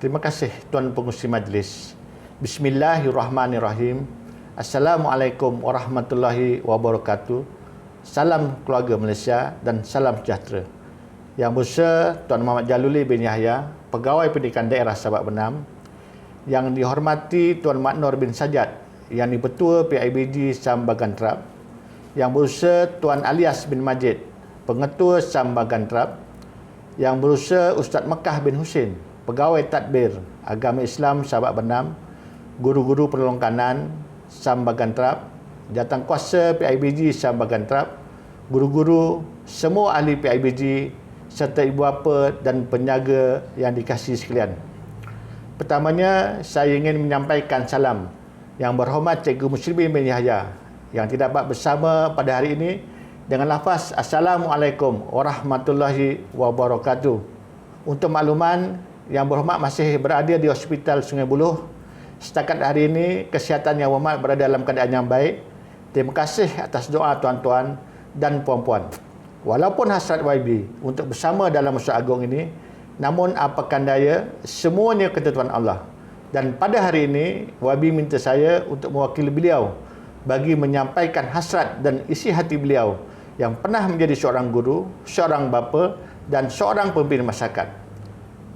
Terima kasih Tuan Pengerusi Majlis. Bismillahirrahmanirrahim. Assalamualaikum warahmatullahi wabarakatuh. Salam keluarga Malaysia dan salam sejahtera. Yang Besar Tuan Muhammad Jaluli bin Yahya, Pegawai Pendidikan Daerah Sabak Benam. Yang dihormati Tuan Maknur bin Sajad, yang Ketua PIBG SAM Bagan Trap. Yang Berusaha Tuan Alias bin Majid, Pengetua SAM Bagan Trap. Yang Berusaha Ustaz Mekah bin Husin, Pegawai Tadbir Agama Islam Sabak Benam, Guru-guru Penolong Kanan SAM Bagan Trap, Jawatankuasa PIBG SAM Bagan Trap, guru-guru, semua ahli PIBG serta ibu bapa dan penjaga yang dikasihi sekalian. Pertamanya, saya ingin menyampaikan salam yang berhormat Cikgu Muslimin bin Yahya yang tidak dapat bersama pada hari ini dengan lafaz Assalamualaikum warahmatullahi wabarakatuh. Untuk makluman, yang berhormat masih berada di Hospital Sungai Buloh. Setakat hari ini, kesihatan yang berhormat berada dalam keadaan yang baik. Terima kasih atas doa tuan-tuan dan puan-puan. Walaupun hasrat YB untuk bersama dalam Masjid Agung ini, namun apakan daya, semuanya ketentuan Allah. Dan pada hari ini, YB minta saya untuk mewakili beliau bagi menyampaikan hasrat dan isi hati beliau yang pernah menjadi seorang guru, seorang bapa dan seorang pemimpin masyarakat.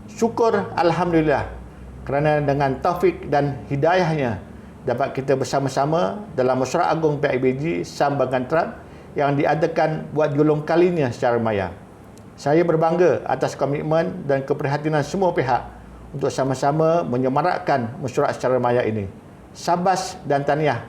Syukur Alhamdulillah kerana dengan taufik dan hidayahnya dapat kita bersama-sama dalam Musyawarah Agung PIBG SAM Bagan Trap yang diadakan buat julung kalinya secara maya. Saya berbangga atas komitmen dan keprihatinan semua pihak untuk sama-sama menyemarakkan mesyuarat secara maya ini. Sabas dan tahniah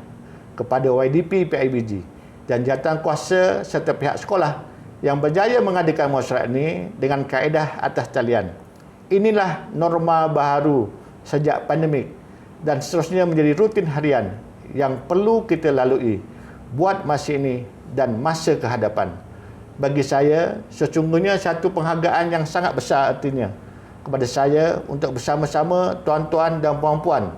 kepada YDP PIBG dan jawatankuasa serta pihak sekolah yang berjaya mengadakan mesyuarat ini dengan kaedah atas talian. Inilah norma baharu sejak pandemik dan seterusnya menjadi rutin harian yang perlu kita lalui buat masa ini dan masa ke hadapan. Bagi saya, sesungguhnya satu penghargaan yang sangat besar artinya kepada saya untuk bersama-sama tuan-tuan dan puan-puan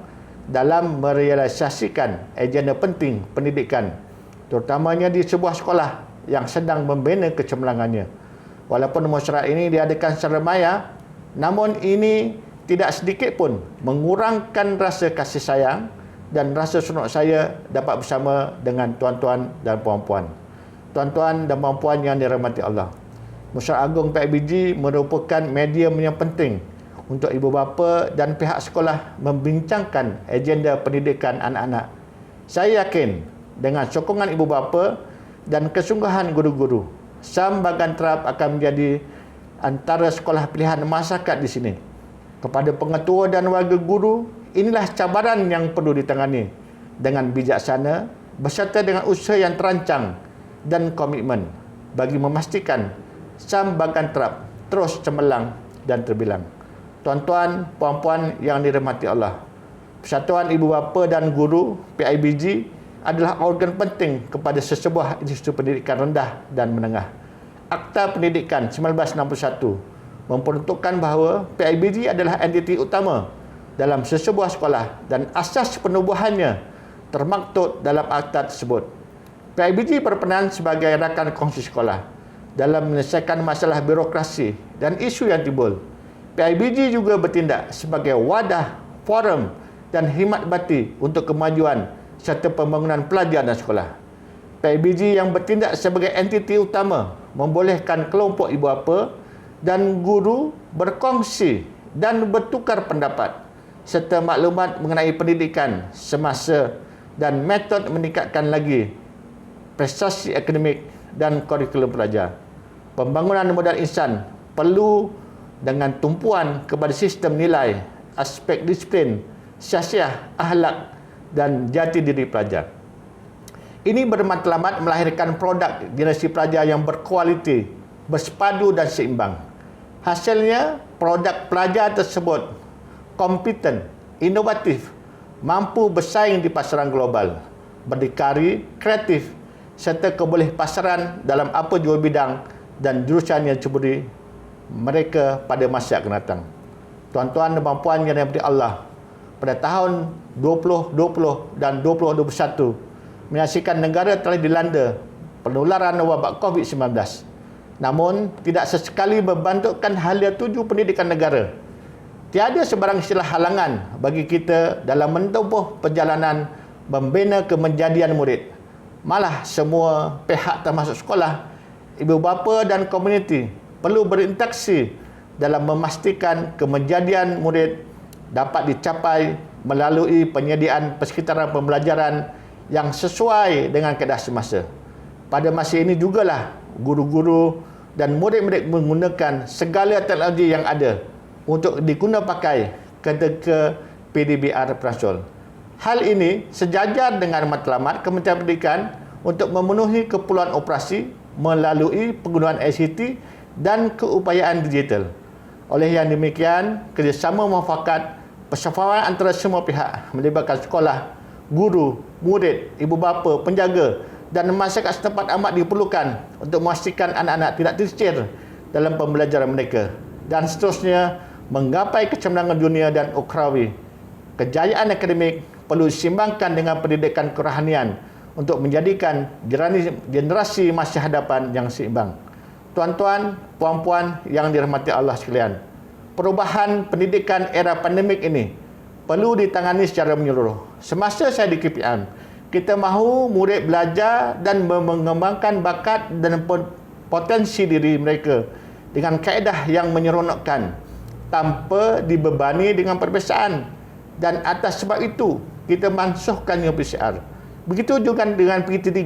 dalam merealisasikan agenda penting pendidikan, terutamanya di sebuah sekolah yang sedang membina kecemerlangannya. Walaupun mesyuarat ini diadakan secara maya, namun ini tidak sedikit pun mengurangkan rasa kasih sayang dan rasa seronok saya dapat bersama dengan tuan-tuan dan puan-puan. Tuan-tuan dan puan-puan yang dirahmati Allah, Musyawarah Agung PIBG merupakan medium yang penting untuk ibu bapa dan pihak sekolah membincangkan agenda pendidikan anak-anak. Saya yakin dengan sokongan ibu bapa dan kesungguhan guru-guru, SAM Bagan Trap akan menjadi antara sekolah pilihan masyarakat di sini. Kepada pengetua dan warga guru, inilah cabaran yang perlu ditangani dengan bijaksana beserta dengan usaha yang terancang dan komitmen bagi memastikan SAM Bagan Trap terus cemerlang dan terbilang. Tuan-tuan, puan-puan yang dirahmati Allah, Persatuan Ibu Bapa dan Guru PIBG adalah organ penting kepada sesebuah institusi pendidikan rendah dan menengah. Akta Pendidikan 1961 memperuntukkan bahawa PIBG adalah entiti utama dalam sesebuah sekolah dan asas penubuhannya termaktub dalam akta tersebut. PIBG berperan sebagai rakan kongsi sekolah dalam menyelesaikan masalah birokrasi dan isu yang timbul. PIBG juga bertindak sebagai wadah, forum dan khidmat bakti untuk kemajuan serta pembangunan pelajar dan sekolah. PIBG yang bertindak sebagai entiti utama membolehkan kelompok ibu bapa dan guru berkongsi dan bertukar pendapat serta maklumat mengenai pendidikan semasa dan metod meningkatkan lagi prestasi akademik dan kurikulum pelajar. Pembangunan modal insan perlu dengan tumpuan kepada sistem nilai, aspek disiplin, syasiah, akhlak dan jati diri pelajar. Ini bermatlamat melahirkan produk generasi pelajar yang berkualiti, bersepadu dan seimbang. Hasilnya, produk pelajar tersebut kompeten, inovatif, mampu bersaing di pasaran global, berdikari, kreatif, serta keboleh pasaran dalam apa jua bidang dan jurusan yang dicuburi mereka pada masa akan datang. Tuan-tuan dan puan-puan yang dirahmati Allah, pada tahun 2020 dan 2021 menyaksikan negara telah dilanda penularan wabak COVID-19. Namun, tidak sesekali membantukan halia tuju pendidikan negara Tiada sebarang istilah halangan bagi kita dalam menempuh perjalanan membina kemenjadian murid. Malah semua pihak termasuk sekolah, ibu bapa dan komuniti perlu berinteraksi dalam memastikan kemenjadian murid dapat dicapai melalui penyediaan persekitaran pembelajaran yang sesuai dengan keadaan semasa. Pada masa ini jugalah guru-guru dan murid-murid menggunakan segala teknologi yang ada untuk diguna pakai ketika PDBR beransur. Hal ini sejajar dengan matlamat Kementerian Pendidikan untuk memenuhi keperluan operasi melalui penggunaan ICT dan keupayaan digital. Oleh yang demikian, kerjasama muafakat persafaan antara semua pihak melibatkan sekolah, guru, murid, ibu bapa, penjaga dan masyarakat setempat amat diperlukan untuk memastikan anak-anak tidak tercicir dalam pembelajaran mereka dan seterusnya menggapai kecemerlangan dunia dan ukhrawi. Kejayaan akademik perlu disimbangkan dengan pendidikan kerohanian untuk menjadikan generasi masa hadapan yang seimbang. Tuan-tuan, puan-puan yang dirahmati Allah sekalian, perubahan pendidikan era pandemik ini perlu ditangani secara menyeluruh. Semasa saya di KPM, kita mahu murid belajar dan mengembangkan bakat dan potensi diri mereka dengan kaedah yang menyeronokkan tanpa dibebani dengan perpisahan, dan atas sebab itu kita mansuhkan UPSR. Begitu juga dengan PT3.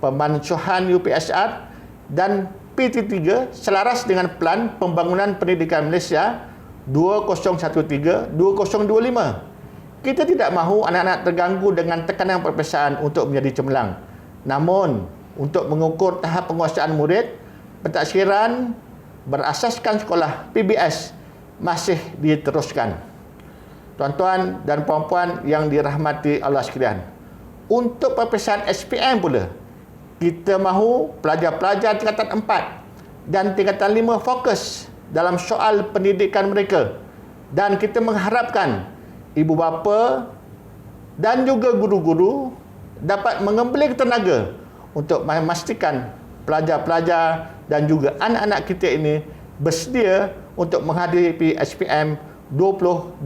Pemansuhan UPSR dan PT3 selaras dengan Pelan Pembangunan Pendidikan Malaysia 2013-2025. Kita tidak mahu anak-anak terganggu dengan tekanan perpisahan untuk menjadi cemerlang. Namun, untuk mengukur tahap penguasaan murid, pentaksiran berasaskan sekolah PBS masih diteruskan. Tuan-tuan dan puan-puan yang dirahmati Allah sekalian, untuk perpisahan SPM pula, kita mahu pelajar-pelajar tingkatan 4 dan tingkatan 5 fokus dalam soal pendidikan mereka, dan kita mengharapkan ibu bapa dan juga guru-guru dapat mengembelik tenaga untuk memastikan pelajar-pelajar dan juga anak-anak kita ini bersedia untuk menghadapi SPM 2021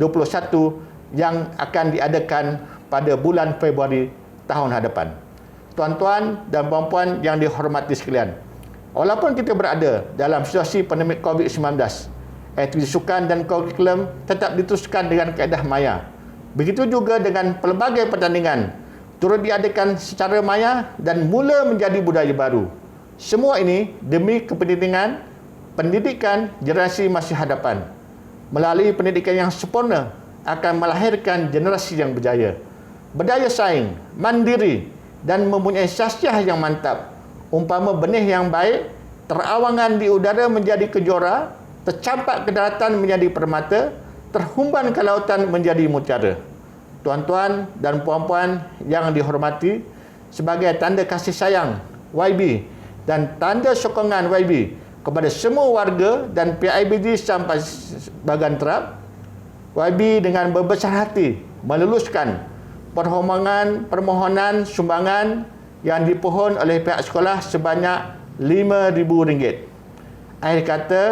yang akan diadakan pada bulan Februari tahun hadapan. Tuan-tuan dan puan-puan yang dihormati sekalian, walaupun kita berada dalam situasi pandemik COVID-19, aktiviti sukan dan kurikulum tetap diteruskan dengan kaedah maya. Begitu juga dengan pelbagai pertandingan turut diadakan secara maya dan mula menjadi budaya baru. Semua ini demi kepentingan pendidikan generasi masa hadapan. Melalui pendidikan yang sempurna akan melahirkan generasi yang berjaya, berdaya saing, mandiri dan mempunyai syahsiah yang mantap. Umpama benih yang baik terawangan di udara menjadi kejora, tercampak ke daratan menjadi permata, terhumban ke lautan menjadi mutiara. Tuan-tuan dan puan-puan yang dihormati, sebagai tanda kasih sayang YB dan tanda sokongan YB kepada semua warga dan PIBG sampai bagan terap, YB dengan berbesar hati meluluskan permohonan sumbangan yang dipohon oleh pihak sekolah sebanyak RM5,000. Akhir kata,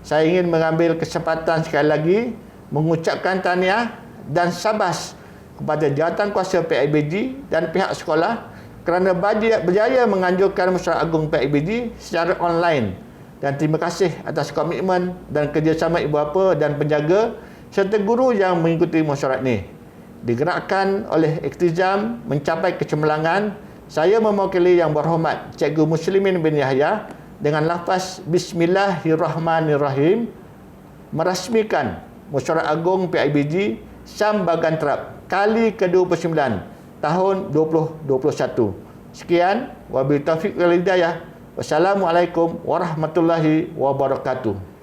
saya ingin mengambil kesempatan sekali lagi mengucapkan tahniah dan syabas kepada Jawatankuasa PIBG dan pihak sekolah kerana berjaya menganjurkan Mesyuarat Agung PIBG secara online. Dan terima kasih atas komitmen dan kerjasama ibu bapa dan penjaga serta guru yang mengikuti mesyuarat ini. Digerakkan oleh iktizam mencapai kecemerlangan, saya mewakili Yang Berhormat Cikgu Muslimin bin Yahya dengan lafaz Bismillahirrahmanirrahim merasmikan Mesyuarat Agung PIBG Sam Bagan Terap kali ke-29 tahun 2021. Sekian, wabillahi taufiq wal hidayah. Wassalamualaikum warahmatullahi wabarakatuh.